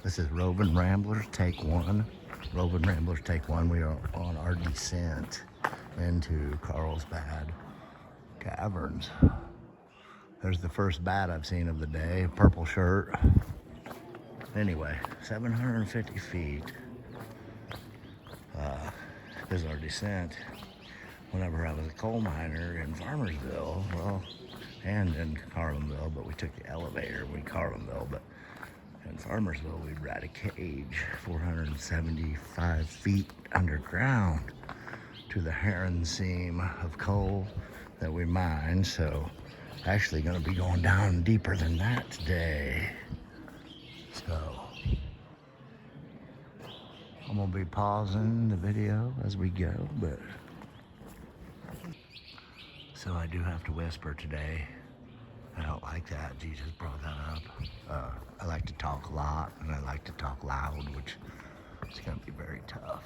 This is Roving Ramblers Take One. Roving Ramblers Take One. We are on our descent into Carlsbad Caverns. There's the first bat I've seen of the day, purple shirt. Anyway, 750 feet is our descent. Whenever I was a coal miner in Farmersville, well, and in Carlinville, but we took the elevator in Carlinville, but in Farmersville we'd ride a cage 475 feet underground to the Heron seam of coal that we mine. So actually going to be going down deeper than that today. So I'm going to be pausing the video as we go, but so I do have to whisper today. I don't like that. Jesus brought that up. I like to talk a lot, and I like to talk loud, which is going to be very tough.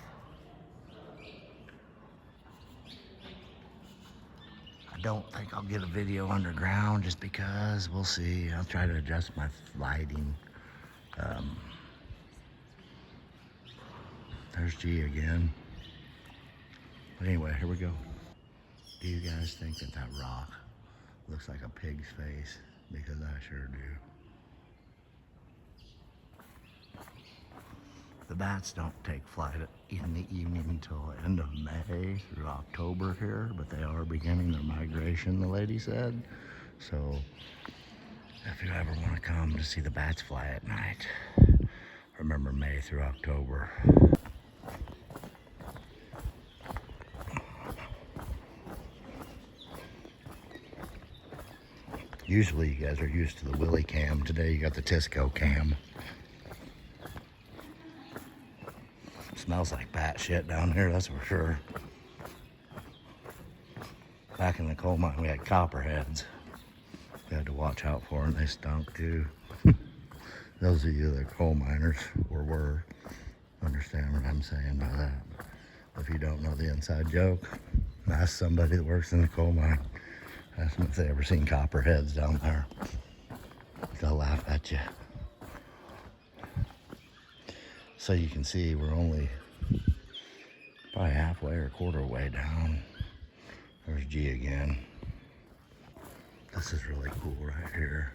I don't think I'll get a video underground just because. We'll see. I'll try to adjust my lighting. There's G again. But anyway, here we go. Do you guys think that that rock looks like a pig's face? Because I sure do. The bats don't take flight in the evening until the end of May through October here, but they are beginning their migration, the lady said. So if you ever want to come to see the bats fly at night, remember May through October. Usually you guys are used to the Willie cam. Today you got the Tisco cam. Smells like bat shit down here, that's for sure. Back in the coal mine we had copperheads. We had to watch out for them, they stunk too. Those of you that are coal miners, or were, understand what I'm saying by that. If you don't know the inside joke, ask somebody that works in the coal mine. Ask them if they ever seen copperheads down there. They'll laugh at you. So you can see we're only probably halfway or a quarter way down. There's G again. This is really cool right here.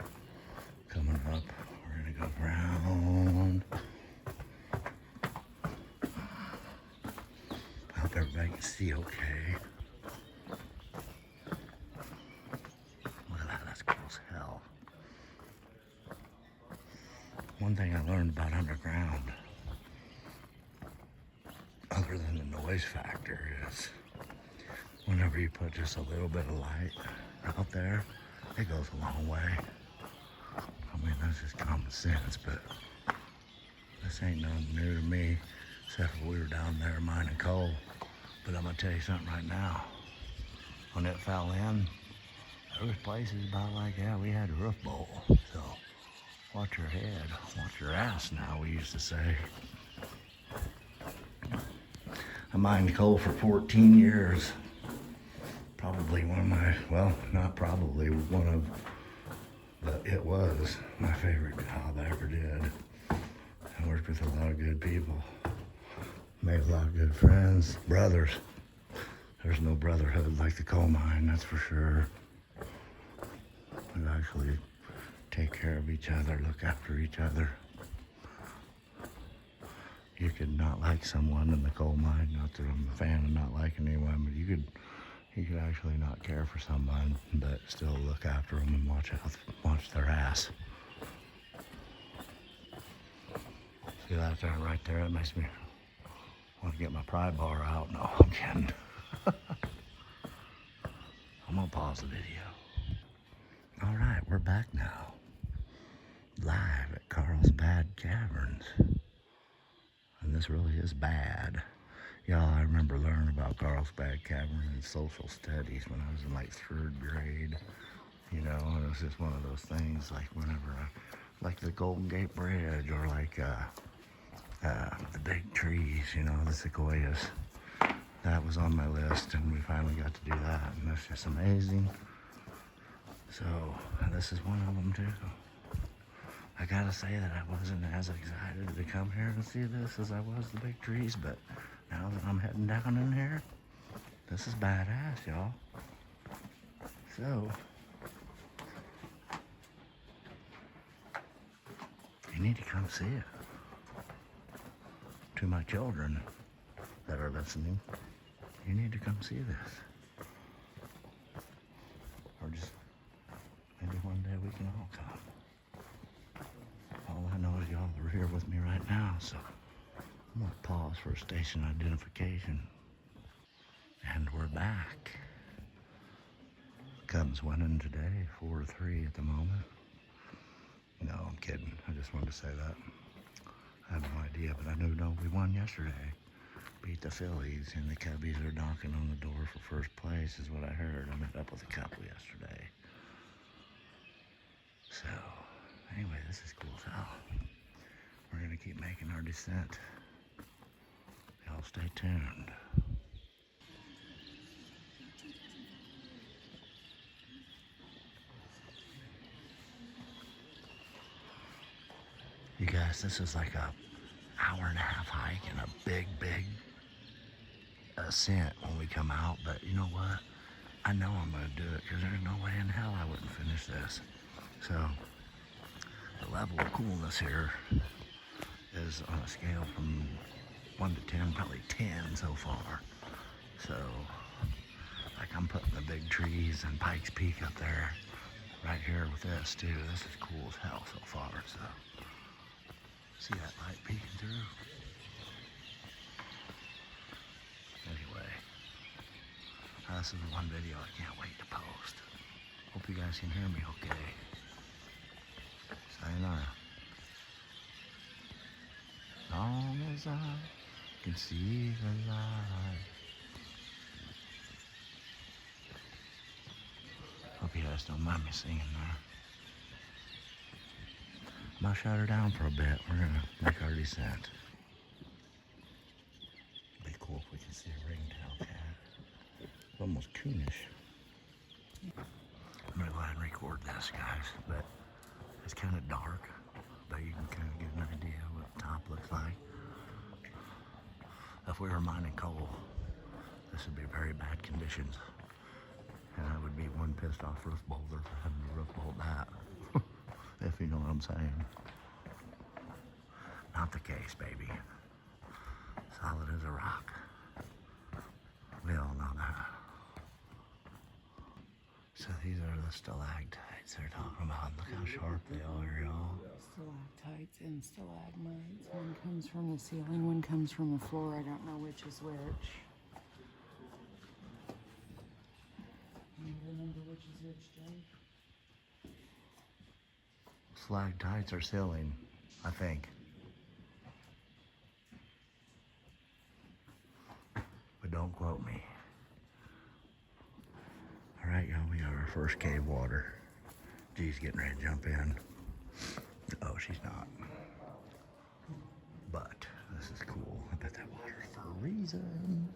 Coming up, we're gonna go around. I hope everybody can see okay. Hell. One thing I learned about underground, other than the noise factor, is whenever you put just a little bit of light out there, it goes a long way. I mean, that's just common sense, but this ain't nothing new to me, except for we were down there mining coal. But I'm gonna tell you something right now. When it fell in, there was places about like, yeah, we had a roof bowl. So watch your head, watch your ass now, we used to say. I mined coal for 14 years. Probably one of my, well, not probably, one of, but it was my favorite job I ever did. I worked with a lot of good people. Made a lot of good friends, brothers. There's no brotherhood like the coal mine, that's for sure. We actually take care of each other, look after each other. You could not like someone in the coal mine, not that I'm a fan of not liking anyone, but you could actually not care for someone, but still look after them and watch their ass. See that there, right there? It makes me want to get my pry bar out. No, I'm kidding. I'm gonna pause the video. All right, we're back now, live at Carlsbad Caverns, and this really is bad. Y'all, I remember learning about Carlsbad Caverns in social studies when I was in like 3rd grade, you know, and it was just one of those things, like whenever like the Golden Gate Bridge, or like the big trees, you know, the sequoias. That was on my list, and we finally got to do that, and that's just amazing. So this is one of them too. I gotta say that I wasn't as excited to come here and see this as I was the big trees, but now that I'm heading down in here, this is badass, y'all. So, you need to come see it. To my children that are listening, you need to come see this. Or just maybe one day we can all come. All I know is y'all are here with me right now, so I'm gonna pause for station identification. And we're back. Cubs winning today, 4-3 at the moment. No, I'm kidding. I just wanted to say that. I have no idea, but I know we won yesterday. Beat the Phillies, and the Cubbies are knocking on the door for first place, is what I heard. I met up with a couple yesterday. So, anyway, this is cool as hell. We're gonna keep making our descent. Y'all stay tuned. You guys, this is like a hour and a half hike and a big ascent when we come out, but you know what? I know I'm gonna do it because there's no way in hell I wouldn't finish this. So, the level of coolness here is on a scale from 1 to 10, probably 10 so far. So, like I'm putting the big trees and Pikes Peak up there right here with this too. This is cool as hell so far, so. See that light peeking through? Anyway, this is one video I can't wait to post. Hope you guys can hear me okay. Sayonara. Long as I can see the light. Hope you guys don't mind me singing there. I'm gonna shut her down for a bit. We're gonna make our descent. Be cool if we can see a ringtail cat. Almost coonish. I'm gonna go ahead and record this, guys, but it's kind of dark, but you can kind of get an idea what the top looks like. If we were mining coal, this would be very bad conditions. And I would be one pissed off roof boulder for having to roof bolt that. If you know what I'm saying. Not the case, baby. Solid as a rock. We all know that. So these are the stalactites they're talking about. Look how sharp they are, y'all. Stalactites and stalagmites. One comes from the ceiling, one comes from the floor. I don't know which is which. You remember which is which, Jay? Stalactites are ceiling, I think. But don't quote me. All right, y'all, we got our first cave water. G's getting ready to jump in. Oh, she's not. But this is cool. I bet that water's for a reason.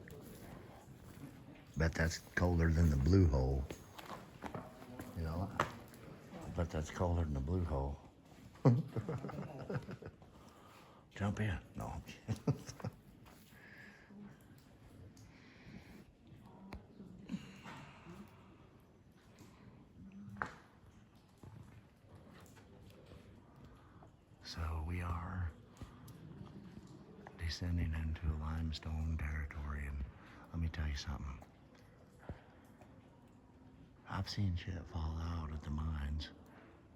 Bet that's colder than the blue hole. You know? I bet that's colder than the blue hole. Jump in. No, I'm kidding. So we are descending into limestone territory, and let me tell you something. I've seen shit fall out at the mines.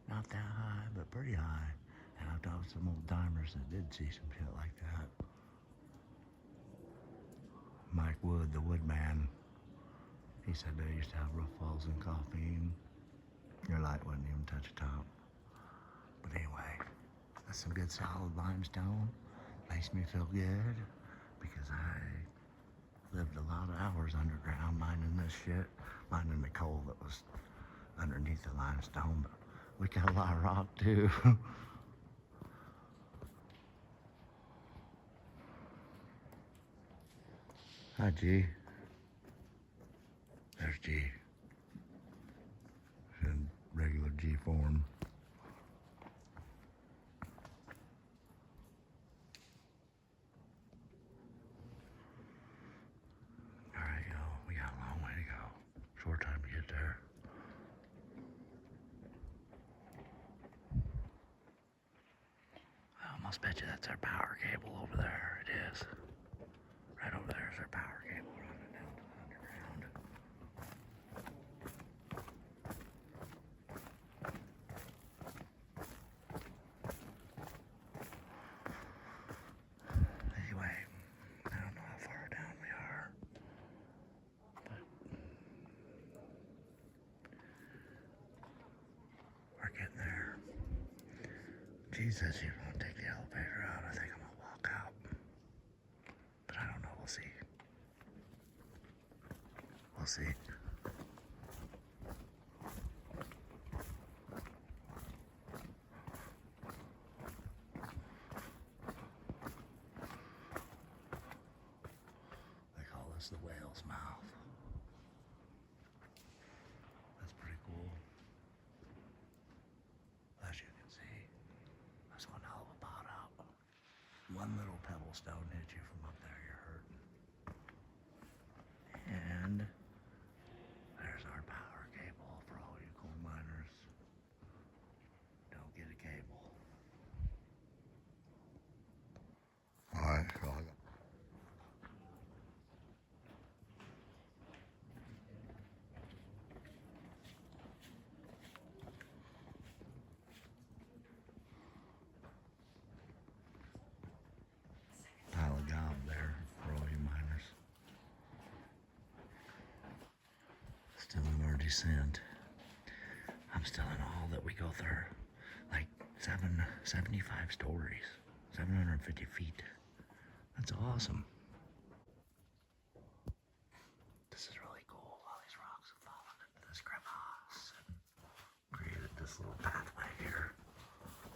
Not that high, but pretty high. And I've talked to some old timers that did see some shit like that. Mike Wood, the woodman, he said they used to have roof falls and caffeine. Your light wouldn't even touch the top. But anyway, that's some good solid limestone. Makes me feel good because I lived a lot of hours underground mining this shit, mining the coal that was underneath the limestone. But we got a lot of rock too. Hi, G. There's G. In regular G form. I'll bet you that's our power cable over there. It is. Right over there is our power cable running down to the underground. Anyway, I don't know how far down we are, but we're getting there. Gee says she won't take the elevator out. I think I'm gonna walk out. But I don't know, we'll see. We'll see. They call this the whale's mouth. That's pretty cool. As you can see, that's one hell of a pot out. One little pebble stone hit you from up there, you're hurting. And there's our power cable for all you coal miners. Don't get a cable. Alright, so I got pile of gob there for all you miners. Still in our descent. I'm still in all that we go through. Like 75 stories, 750 feet. That's awesome. This is really cool. All these rocks have fallen into this crevasse and created this little pathway here.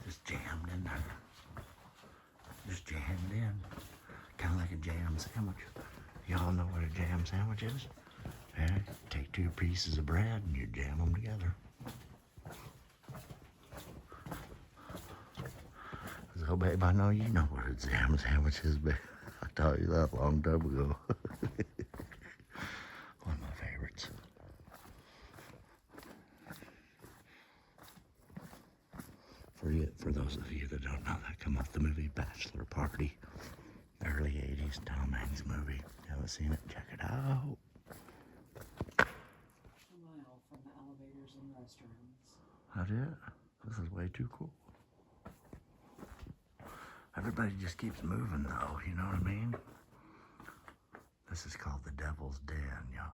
Just jammed in there. Just jammed in. Kind of like a jam sandwich. Y'all know what a jam sandwich is? Yeah, take two pieces of bread and you jam them together. So, babe, I know you know what a jam sandwich is, babe. I taught you that a long time ago. One of my favorites. For those of you that don't know, that come off the movie Bachelor Party. Early 80s Tom Hanks movie. You haven't seen it? Check it out. A mile from the elevators and restrooms. That it? This is way too cool. Everybody just keeps moving though, you know what I mean? This is called the Devil's Den, y'all.